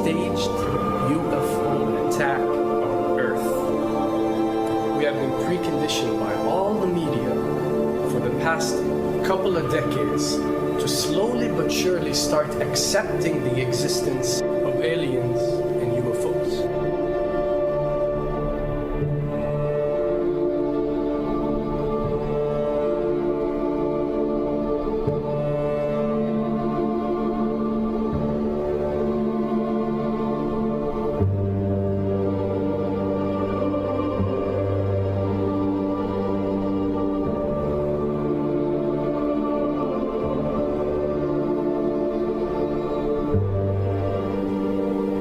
staged UFO attack on Earth. We have been preconditioned by all the media for the past couple of decades to slowly but surely start accepting the existence of aliens and UFOs.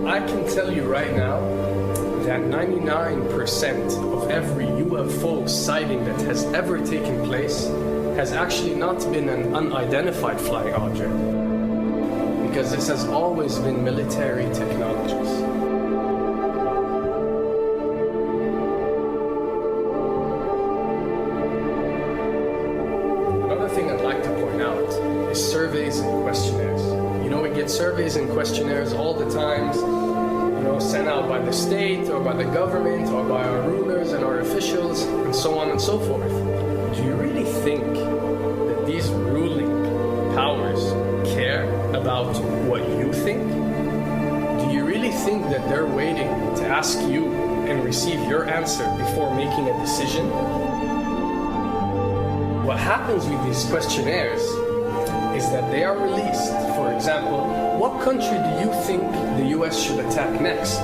I can tell you right now that 99% of every UFO sighting that has ever taken place has actually not been an unidentified flying object, because this has always been military technologies. Another thing I'd like to point out is surveys and questionnaires. You know, we get surveys and questionnaires all the time, sent out by the state or by the government or by our rulers and our officials and so on and so forth. Do you really think that these ruling powers care about what you think? Do you really think that they're waiting to ask you and receive your answer before making a decision? What happens with these questionnaires is that they are released. For example, what country do you think the US should attack next?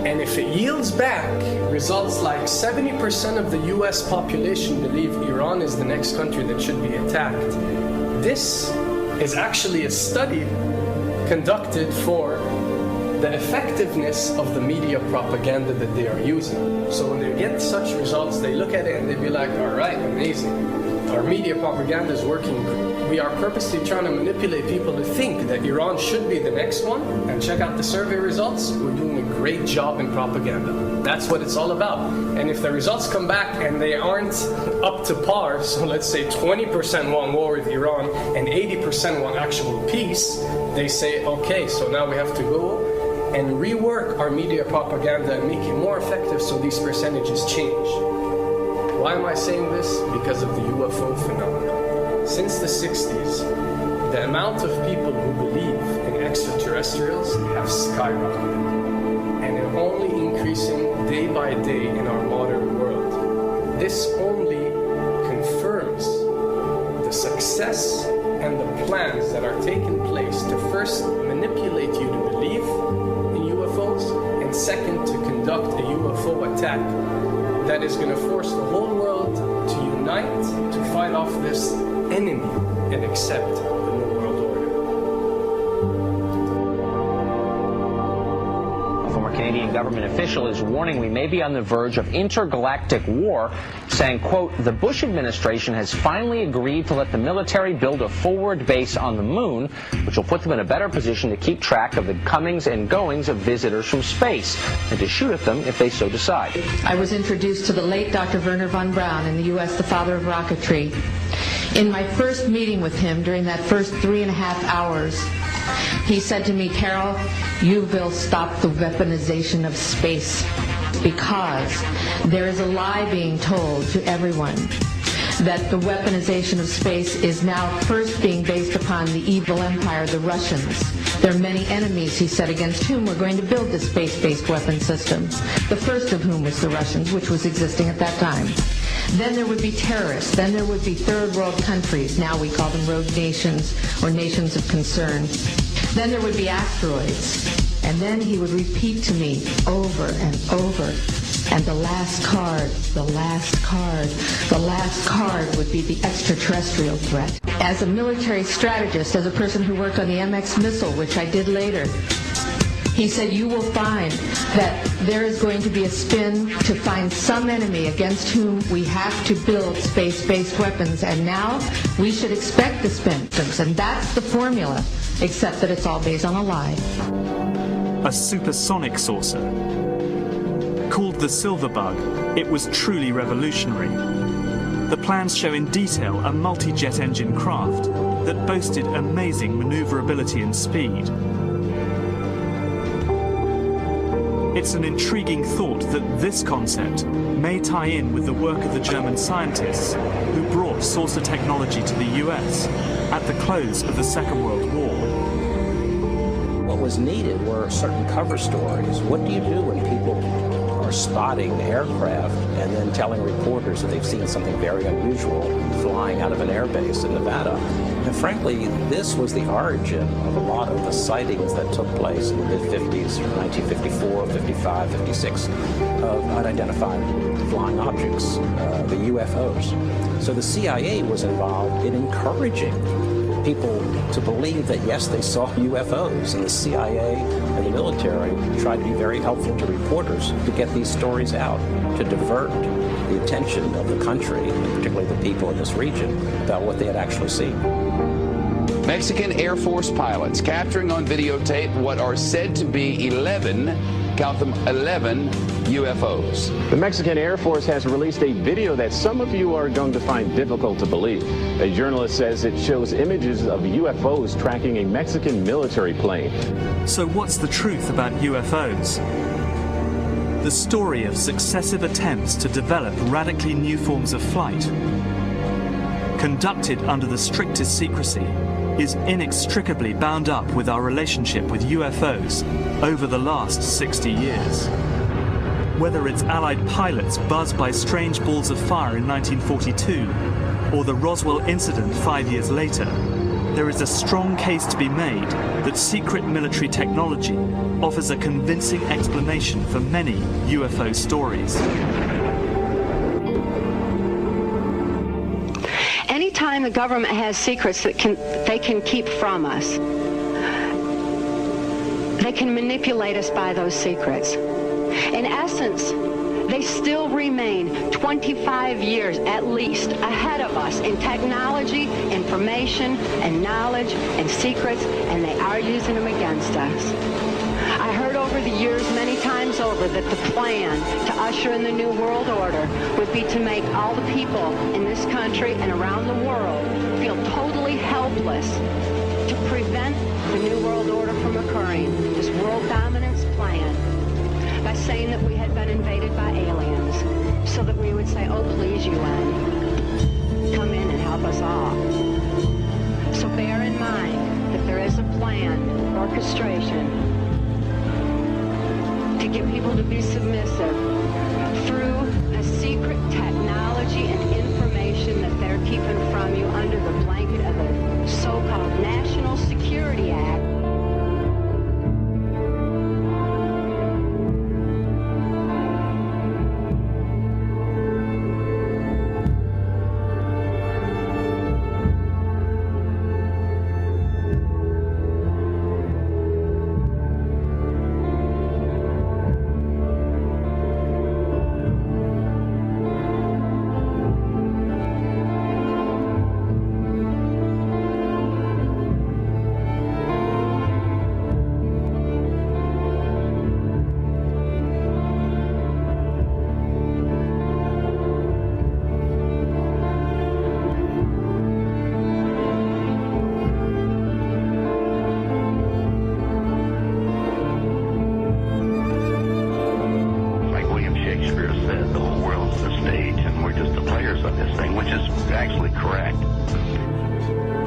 And if it yields back results like 70% of the US population believe Iran is the next country that should be attacked, this is actually a study conducted for the effectiveness of the media propaganda that they are using. So when they get such results, they look at it and they be like, all right, amazing. Our media propaganda is working. We are purposely trying to manipulate people to think that Iran should be the next one, and check out the survey results. We're doing a great job in propaganda. That's what it's all about. And if the results come back and they aren't up to par, so let's say 20% want war with Iran and 80% want actual peace, they say, okay, so now we have to go and rework our media propaganda and make it more effective so these percentages change. Why am I saying this? Because of the UFO phenomenon. Since the 60s, the amount of people who believe in extraterrestrials have skyrocketed, and they're only increasing day by day in our modern world. This only confirms the success and the plans that are taking place to first manipulate you to believe in UFOs, and second, to conduct a UFO attack that is going to force the whole world to unite to fight off this enemy and accept the New World Order. A former Canadian government official is warning we may be on the verge of intergalactic war, saying, quote, the Bush administration has finally agreed to let the military build a forward base on the moon, which will put them in a better position to keep track of the comings and goings of visitors from space, and to shoot at them if they so decide. I was introduced to the late Dr. Wernher von Braun in the U.S., the father of rocketry. In my first meeting with him, during that first 3.5 hours, he said to me, Carol, you will stop the weaponization of space, because there is a lie being told to everyone that the weaponization of space is now first being based upon the evil empire, the Russians. There are many enemies, he said, against whom we're going to build this space-based weapon system, the first of whom was the Russians, which was existing at that time. Then there would be terrorists. Then there would be third world countries. Now we call them rogue nations or nations of concern. Then there would be asteroids. And then he would repeat to me over and over, and the last card, the last card, the last card would be the extraterrestrial threat. As a military strategist, as a person who worked on the MX missile, which I did later, he said, you will find that there is going to be a spin to find some enemy against whom we have to build space-based weapons, and now we should expect the spin. And that's the formula, except that it's all based on a lie. A supersonic saucer. Called the Silver Bug, it was truly revolutionary. The plans show in detail a multi-jet engine craft that boasted amazing maneuverability and speed. It's an intriguing thought that this concept may tie in with the work of the German scientists who brought saucer technology to the US at the close of the Second World War. What was needed were certain cover stories. What do you do when people are spotting aircraft and then telling reporters that they've seen something very unusual flying out of an airbase in Nevada? And frankly, this was the origin of a lot of the sightings that took place in the mid-50s, 1954, 55, 56, of unidentified flying objects, the UFOs. So the CIA was involved in encouraging people to believe that, yes, they saw UFOs, and the CIA and the military tried to be very helpful to reporters to get these stories out, to divert the attention of the country, and particularly the people in this region, about what they had actually seen. Mexican Air Force pilots capturing on videotape what are said to be 11, count them, 11 UFOs. The Mexican Air Force has released a video that some of you are going to find difficult to believe. A journalist says it shows images of UFOs tracking a Mexican military plane. So what's the truth about UFOs? The story of successive attempts to develop radically new forms of flight, conducted under the strictest secrecy, is inextricably bound up with our relationship with UFOs over the last 60 years. Whether it's Allied pilots buzzed by strange balls of fire in 1942, or the Roswell incident 5 years later, there is a strong case to be made that secret military technology offers a convincing explanation for many UFO stories. Anytime the government has secrets that they can keep from us, they can manipulate us by those secrets. In essence, they still remain 25 years at least ahead of us in technology, information, and knowledge, and secrets, and they are using them against us. I heard over the years many times over that the plan to usher in the New World Order would be to make all the people in this country and around the world feel totally helpless to prevent the New World Order from occurring, this world dominance plan, by saying that we had been invaded by aliens, so that we would say, oh, please, UN, come in and help us all. So bear in mind that there is a planned orchestration to get people to be submissive through a secret technology and information that they're keeping from you under the blanket of the so-called National Security Act.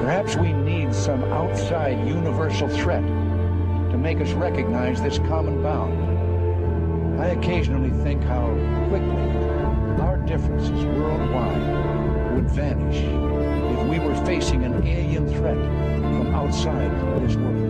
Perhaps we need some outside universal threat to make us recognize this common bound. I occasionally think how quickly our differences worldwide would vanish if we were facing an alien threat from outside this world.